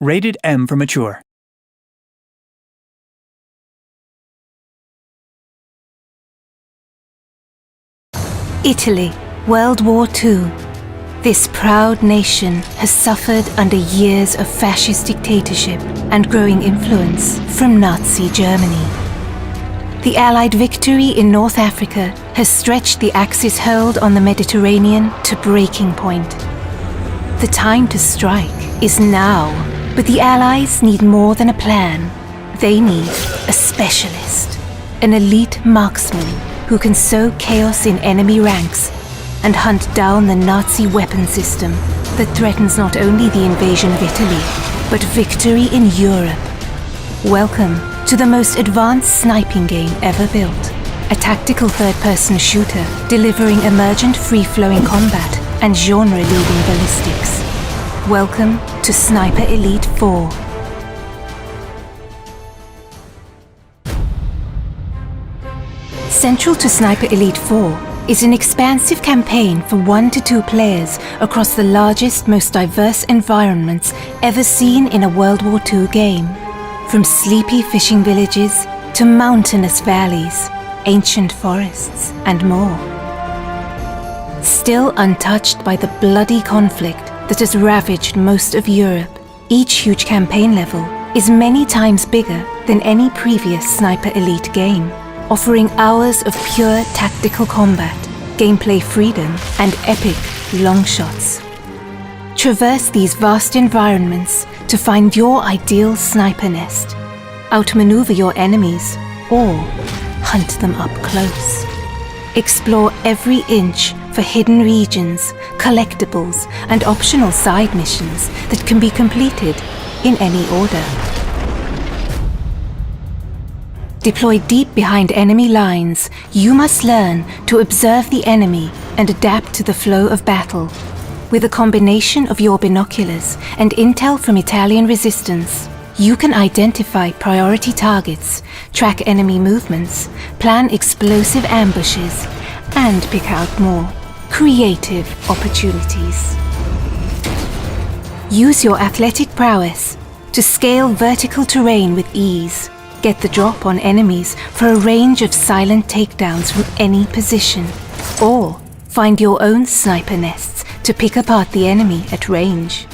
Rated M for mature. Italy, World War II. This proud nation has suffered under years of fascist dictatorship and growing influence from Nazi Germany. The Allied victory in North Africa has stretched the Axis hold on the Mediterranean to breaking point. The time to strike is now, but the Allies need more than a plan. They need a specialist, an elite marksman who can sow chaos in enemy ranks and hunt down the Nazi weapon system that threatens not only the invasion of Italy, but victory in Europe. Welcome to the most advanced sniping game ever built. A tactical third-person shooter delivering emergent free-flowing combat and genre-leading ballistics. Welcome to Sniper Elite 4. Central to Sniper Elite 4 is an expansive campaign for 1 to 2 players across the largest, most diverse environments ever seen in a World War II game. From sleepy fishing villages to mountainous valleys, ancient forests, and more. Still untouched by the bloody conflict that has ravaged most of Europe, each huge campaign level is many times bigger than any previous Sniper Elite game, offering hours of pure tactical combat, gameplay freedom, and epic long shots. Traverse these vast environments to find your ideal sniper nest, outmaneuver your enemies, or hunt them up close. Explore every inch for hidden regions, collectibles, and optional side missions that can be completed in any order. Deployed deep behind enemy lines, you must learn to observe the enemy and adapt to the flow of battle. With a combination of your binoculars and intel from Italian resistance, you can identify priority targets, track enemy movements, plan explosive ambushes, and pick out more creative opportunities. Use your athletic prowess to scale vertical terrain with ease. Get the drop on enemies for a range of silent takedowns from any position, or find your own sniper nests to pick apart the enemy at range.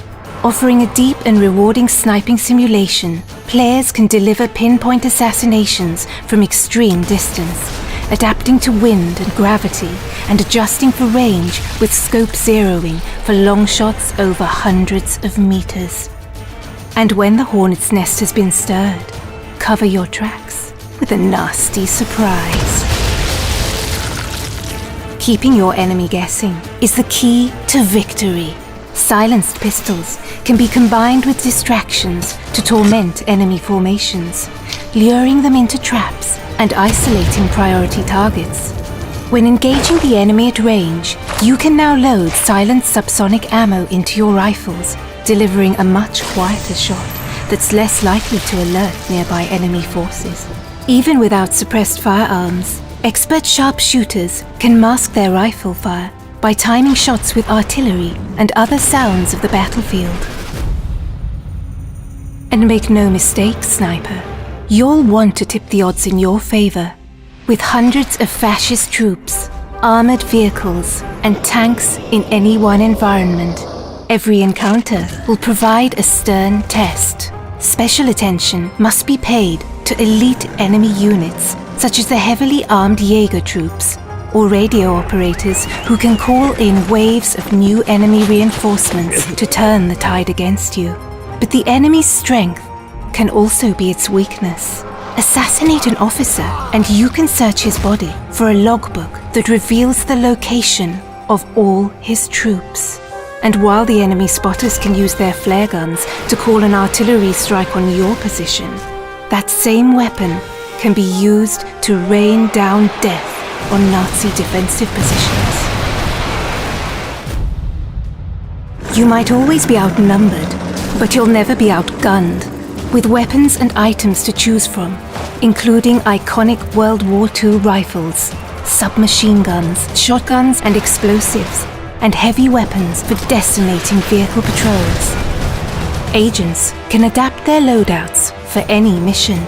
Offering a deep and rewarding sniping simulation, players can deliver pinpoint assassinations from extreme distance, adapting to wind and gravity and adjusting for range with scope zeroing for long shots over hundreds of meters. And when the hornet's nest has been stirred, cover your tracks with a nasty surprise. Keeping your enemy guessing is the key to victory. Silenced pistols can be combined with distractions to torment enemy formations, luring them into traps and isolating priority targets. When engaging the enemy at range, you can now load silent subsonic ammo into your rifles, delivering a much quieter shot that's less likely to alert nearby enemy forces. Even without suppressed firearms, expert sharpshooters can mask their rifle fire by timing shots with artillery and other sounds of the battlefield. And make no mistake, sniper, you'll want to tip the odds in your favor. With hundreds of fascist troops, armored vehicles, and tanks in any one environment, every encounter will provide a stern test. Special attention must be paid to elite enemy units, such as the heavily armed Jaeger troops, or radio operators who can call in waves of new enemy reinforcements to turn the tide against you. But the enemy's strength can also be its weakness. Assassinate an officer and you can search his body for a logbook that reveals the location of all his troops. And while the enemy spotters can use their flare guns to call an artillery strike on your position, that same weapon can be used to rain down death on Nazi defensive positions. You might always be outnumbered, but you'll never be outgunned. With weapons and items to choose from, including iconic World War II rifles, submachine guns, shotguns and explosives, and heavy weapons for decimating vehicle patrols. Agents can adapt their loadouts for any mission.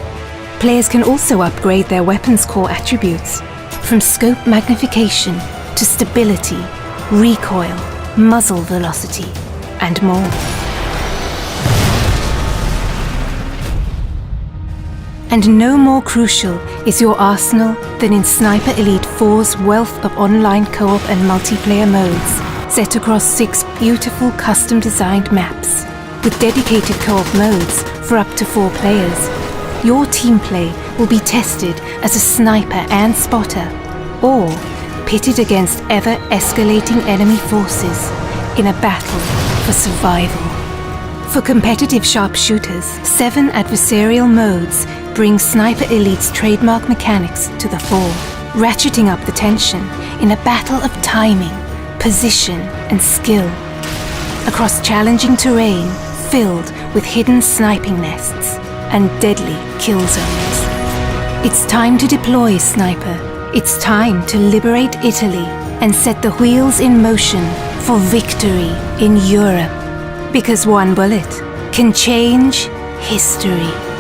Players can also upgrade their weapons core attributes, from scope magnification to stability, recoil, muzzle velocity, and more. And no more crucial is your arsenal than in Sniper Elite 4's wealth of online co-op and multiplayer modes, set across 6 beautiful custom-designed maps. With dedicated co-op modes for up to 4 players, your team play will be tested as a sniper and spotter, or pitted against ever-escalating enemy forces in a battle for survival. For competitive sharpshooters, 7 adversarial modes bring Sniper Elite's trademark mechanics to the fore, ratcheting up the tension in a battle of timing, position, and skill. Across challenging terrain filled with hidden sniping nests and deadly kill zones. It's time to deploy, Sniper. It's time to liberate Italy and set the wheels in motion for victory in Europe. Because one bullet can change history.